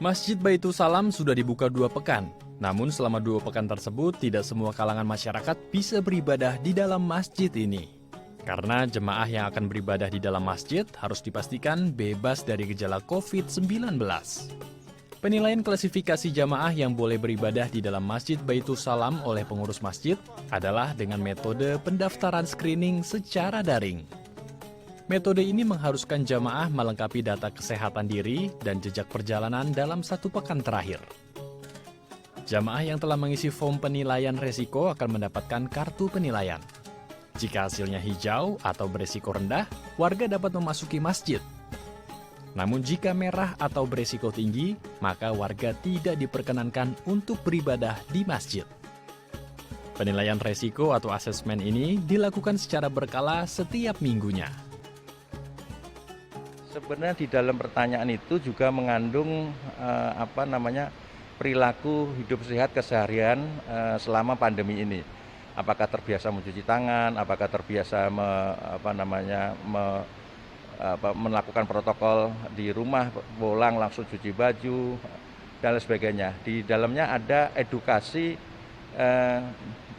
Masjid Baitul Salam sudah dibuka 2 pekan. Namun selama 2 pekan tersebut, tidak semua kalangan masyarakat bisa beribadah di dalam masjid ini. Karena jemaah yang akan beribadah di dalam masjid harus dipastikan bebas dari gejala COVID-19. Penilaian klasifikasi jamaah yang boleh beribadah di dalam Masjid Baitul Salam oleh pengurus masjid adalah dengan metode pendaftaran screening secara daring. Metode ini mengharuskan jamaah melengkapi data kesehatan diri dan jejak perjalanan dalam 1 pekan terakhir. Jamaah yang telah mengisi form penilaian resiko akan mendapatkan kartu penilaian. Jika hasilnya hijau atau beresiko rendah, warga dapat memasuki masjid. Namun jika merah atau beresiko tinggi, maka warga tidak diperkenankan untuk beribadah di masjid. Penilaian resiko atau asesmen ini dilakukan secara berkala setiap minggunya. Sebenarnya di dalam pertanyaan itu juga mengandung perilaku hidup sehat keseharian selama pandemi ini. Apakah terbiasa mencuci tangan, apakah terbiasa melakukan protokol di rumah, pulang langsung cuci baju, dan lain sebagainya. Di dalamnya ada edukasi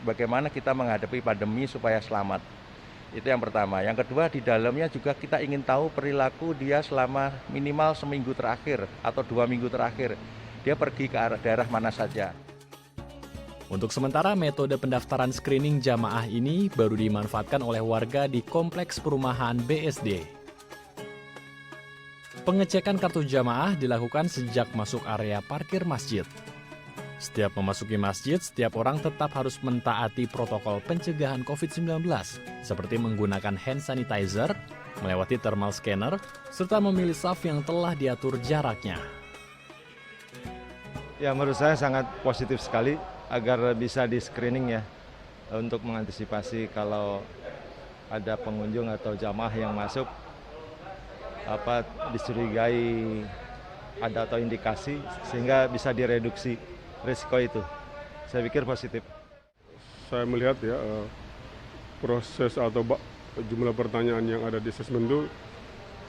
bagaimana kita menghadapi pandemi supaya selamat. Itu yang pertama. Yang kedua, di dalamnya juga kita ingin tahu perilaku dia selama minimal seminggu terakhir atau 2 minggu terakhir. Dia pergi ke daerah mana saja. Untuk sementara, metode pendaftaran screening jamaah ini baru dimanfaatkan oleh warga di kompleks perumahan BSD. Pengecekan kartu jamaah dilakukan sejak masuk area parkir masjid. Setiap memasuki masjid, setiap orang tetap harus mentaati protokol pencegahan COVID-19, seperti menggunakan hand sanitizer, melewati thermal scanner, serta memilih saf yang telah diatur jaraknya. Ya, menurut saya sangat positif sekali agar bisa di-screening ya, untuk mengantisipasi kalau ada pengunjung atau jamaah yang masuk dicurigai ada atau indikasi sehingga bisa direduksi risiko itu. Saya pikir positif. Saya melihat ya proses atau jumlah pertanyaan yang ada di asesmen itu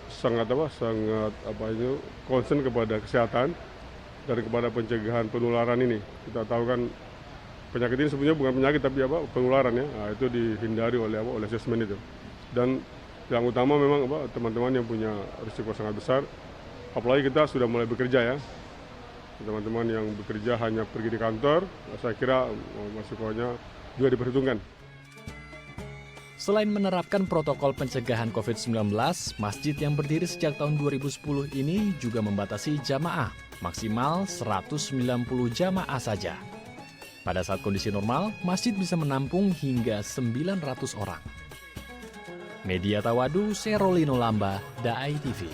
sangat concern kepada kesehatan dan kepada pencegahan penularan ini. Kita tahu kan penyakit ini sebenarnya bukan penyakit tapi penularan ya. Nah, itu dihindari oleh asesmen itu. Dan yang utama memang teman-teman yang punya risiko sangat besar, apalagi kita sudah mulai bekerja ya. Teman-teman yang bekerja hanya pergi di kantor, saya kira risikonya juga diperhitungkan. Selain menerapkan protokol pencegahan COVID-19, masjid yang berdiri sejak tahun 2010 ini juga membatasi jamaah, maksimal 190 jamaah saja. Pada saat kondisi normal, masjid bisa menampung hingga 900 orang. Media Tawadu, Serolino Lamba, Dai TV.